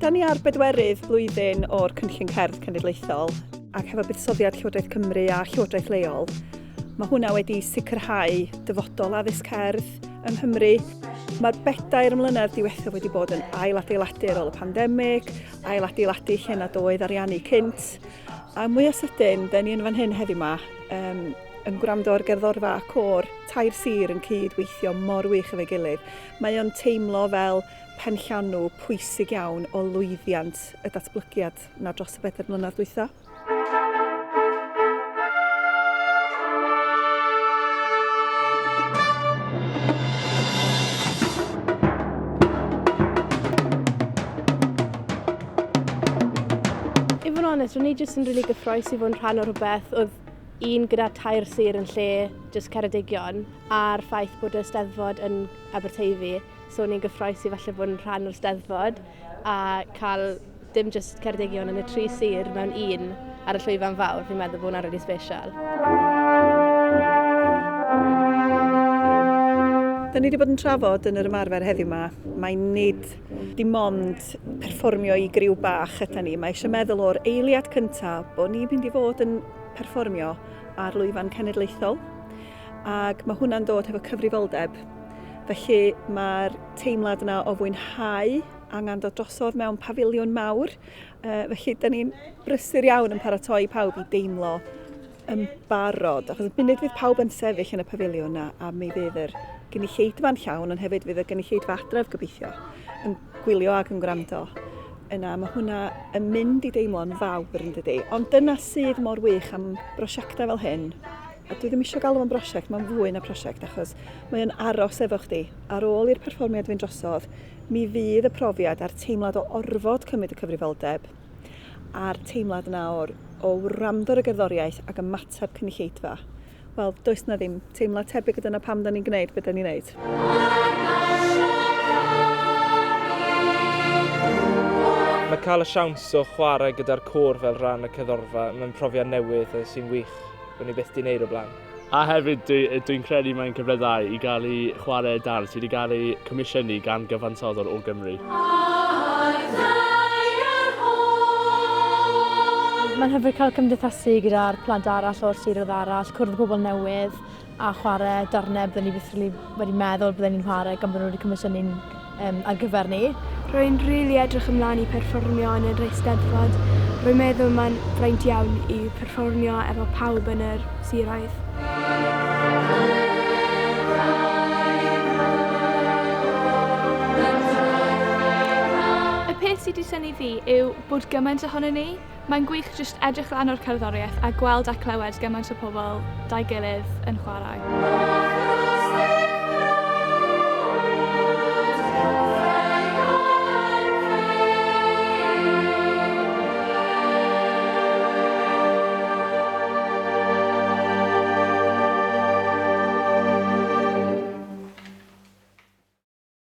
Da ni ar bedwerydd blwyddyn o'r cynllun cerdd cenedlaethol ac hefo buddsoddiad Llywodraeth Cymru a Llywodraeth leol. Mae hwnna wedi sicrhau dyfodol addysg cerdd yng Nghymru. Mae'r 4 mlynedd diwethaf wedi bod yn ailadeiladu ar ôl y pandemig, ailadeiladu lle nad oedd ariannu cynt. A mwy o sydyn, da ni yn fan hyn heddiw yma yn gwrando ar Cherddorfa y Tair Sir yn cydweithio mor wych efo'i gilydd. Mae o'n teimlo fel penllanw pwysig iawn o lwyddiant y datblygiad na dros y 4 mlynedd dwytha. I fod yn onest, ro'n i jyst yn rili gyffroes i fod yn rhan o rhywbeth oedd un gyda Tair Sir yn lle jyst Ceredigion a'r ffaith bod y Steddfod yn Aberteifi. So ni'n gyffroes i falle bod yn rhan o'r Steddfod a cael dim jyst Ceredigion yn y 3 sir mewn un ar y llwyfan fawr. Fi'n meddwl bod hwnna'n rili special. Da ni wedi bod yn trafod yn yr ymarfer heddiw yma. Mae nid dim ond perfformio i griw bach ydyn ni. Mae eisiau meddwl o'r eiliad cyntaf bod ni'n mynd i fod yn perfformio ar lwyfan cenedlaethol. Ac mae hwnna'n dod efo cyfrifoldeb. Felly mae'r teimlad yna o fwynhau angen dod drosodd mewn pafiliwn mawr. Felly da ni'n brysur iawn yn paratoi pawb i deimlo yn barod. Achos munud fydd pawb yn sefyll yn y pafiliwn yna a mi fydd yr gynulleidfa'n llawn, ond hefyd fydd y gynulleidfa adref gobeithio yn gwylio ac yn gwrando. Yna mae hwnna yn mynd i deimlo'n fawr yn dydi. Ond dyna sydd mor wych am brosiectau fel hyn. A dwi ddim eisiau galw fo'n brosiect, mae'n fwy na prosiect achos mae'n aros efo chdi. Ar ôl i'r perfformiad fynd drosodd, mi fydd y profiad a'r teimlad o orfod cymryd y cyfrifoldeb a'r teimlad yna o wrandor y gerddoriaeth ac ymateb cynulleidfa. Wel, does na ddim teimlad tebyg a dyna pam da ni'n gwneud beth da ni'n gwneud. Mae cael y siawns o chwarae gyda'r côr fel rhan y cerddorfa mewn profiad newydd sy'n wych. Bod ni byth di wneud o blaen. A hefyd dwi'n credu mae'n cyfleddau i gael ei chwarae dar sydd wedi cael ei comisiynu gan gyfansoddwr o Gymru. Mae'n hyfryd cael cymdeithasu gyda'r plant arall o'r siroedd arall, cwrdd pobl newydd a chwarae darnau byddwn ni byth wedi meddwl byddwn ni'n chwarae gan bod nhw wedi comisiynu'n ar gyfer ni. Rwy'n rili edrych ymlaen i perfformio yn yr Eisteddfod. Rwy'n meddwl mae'n fraint iawn i perfformio efo pawb yn yr siroedd. Y peth sydd wedi synnu fi yw bod gymaint ohonyn ni. Mae'n gwych jyst edrych lan o'r cerddoriaeth a gweld a clywed gymaint o pobl da'i gilydd yn chwarae.